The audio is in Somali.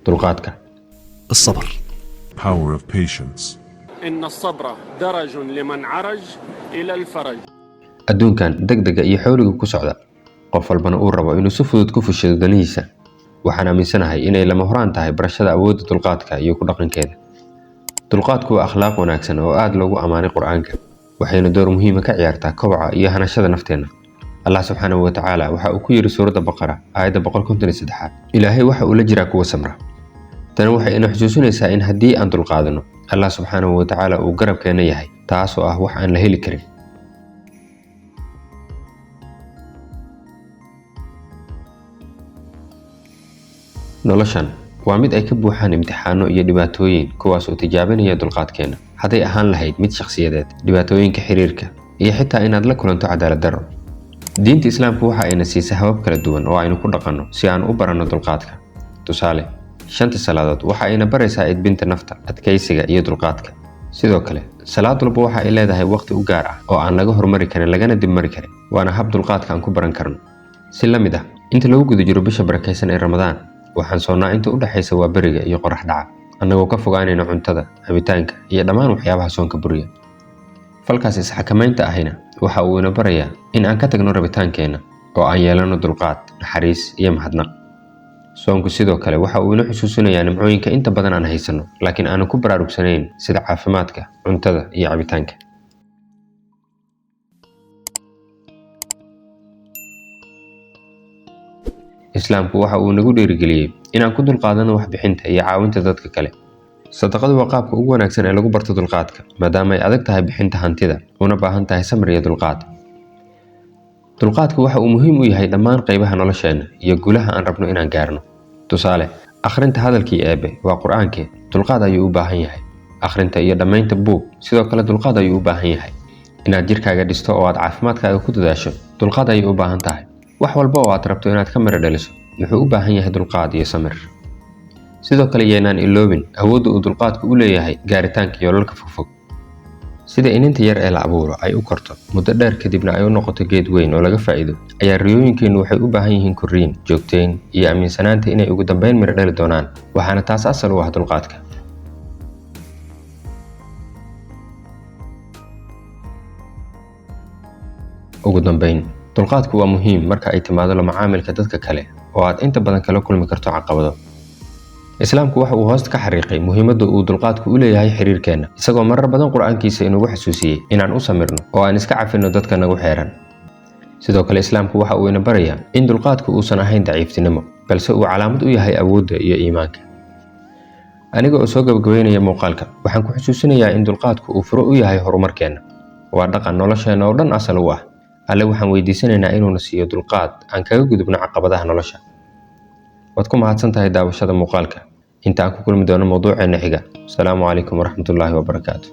dulqaadka. الصبر. Power of patience. إن الصبر درج لمن عرج إلى الفرج. adduunkan degdega iyo xawliga ku socda qof walbana uu rabo inuu si fudud ku fushado danihiisa. waxaan aaminsanahay inay lama horaan tahay barashada awoodda dulqaadka iyo ku dhaqankeeda. dulqaadku waa akhlaaq wanaagsan oo aad loogu amaanay qur-aanka, waxayna door muhiim ah ka ciyaartaa koboca iyo hanashada nafteena. Allah subxaanahu wa ta'aala waxa uu ku yiri suurada Baqara aayadda 153 Ilaahay waxa uu la jiraa kuwa samra. tani waxay ina xusuusinaysaa in haddii aan dulqaadano Allah subxaanahu wa ta'aala uu garabkeena yahay, taas oo ah wax aan la heli karin. noloshan waa mid ay ka buuxaan imtixaano iyo dhibaatooyin kuwaas oo tijaabinaya dulqaadkeena, hadday ahaan lahayd mid shakhsiyadeed, dhibaatooyinka xiriirka, iyo xitaa inaad la kulanto cadaalad darro. diinta islaamku waxa ayna siisay habab kala duwan oo aynu ku dhaqanno si aan u baranno dulqaadka. tusaale, 5 salaadood waxa ayna baraysaa edbinta nafta, adkaysiga iyo dulqaadka. sidoo kale salaad walba waxa ay leedahay waqti u gaar ah oo aan laga hormari karin lagana dib mari karin, waana hab dulqaadka aan ku baran karno. si la mid ah inta lagu guda jiro bisha barakaysan ee Ramadaan, waxaan soonnaa inta u dhaxaysa waa beriga iyo qorax dhaca, annagoo ka fogaanayna cuntada, cabitaanka iyo dhammaan waxyaabaha soonka buriya. falkaas isxakamaynta ahina waxa uu ina barayaa in aan ka tagno rabitaankeenna oo aan yeelano dulqaad, naxariis iyo mahadnaq. soonku sidoo kale waxa uu ina xusuusinayaa nimcooyinka inta badan aan haysano laakiin aanan ku baraarugsanayn, sida caafimaadka, cuntada iyo cabitaanka. islaamku waxa uu nagu dhiirigeliyey inaan ku dulqaadano waxbixinta iyo caawinta dadka kale. sadaqadu waa qaabka ugu wanaagsan ee lagu barto dulqaadka, maadaama ay adag tahay bixinta hantida una baahan tahay samir iyo dulqaad. dulqaadku waxa uu muhiim u yahay dhammaan qaybaha nolosheena iyo guulaha aan rabno inaan gaarno. tusaale, akhrinta hadalkii Eebe waa qur-aankii, dulqaad ayuu u baahan yahay. akhrinta iyo dhammaynta buug sidoo kale dulqaad ayuu u baahan yahay. inaad jirkaaga dhisto oo aad caafimaadkaaga ku dadaasho, dulqaad ayay u baahan tahay. wax walba oo aad rabto inaad ka miro dhaliso wuxuu u baahan yahay dulqaad iyo samir. sidoo kale yaynaan iloobin awoodda uu dulqaadku u leeyahay gaaritaanka yoolalka fogfog. sida ininta yar ee la abuuro ay u korto muddo dheer kadibna ay u noqoto geed weyn oo laga faa'iido, ayaa riyooyinkeennu waxay u baahan yihiin korriin, joogteyn iyo aaminsanaanta inay ugu dambeyn miro dhali doonaan, waxaana taas asal u ah dulqaadka. ugu dambeyn, dulqaadku waa muhiim marka ay timaado la macaamilka dadka kale oo aad inta badan kala kulmi karto caqabado. islaamku waxa uu hoosta ka xariiqay muhiimadda uu dulqaadku u leeyahay xiriirkeena, isagoo marar badan qur-aankiisa inugu xasuusiyey inaan u samirno oo aan iska cafino dadka nagu xeeran. sidoo kale islaamku waxa uu ina barayaa in dulqaadku uusan ahayn daciiftinimo, balse uu calaamad u yahay awoodda iyo iimaanka. aniga oo soo gabagabeynaya muuqaalka, waxaan ku xusuusinayaa in dulqaadku uu furo u yahay horumarkeena. waa dhaqan nolosheena oo dhan asal u ah. alle waxaan weydiisanaynaa inuuna siiyo dulqaad aan kaga gudubno caqabadaha nolosha. waad ku mahadsan tahay daawashada muuqaalka. inta aan ku kulmi doono mawduuceena xiga. asalaamu calaykum waraxmatullaahi wabarakaatu.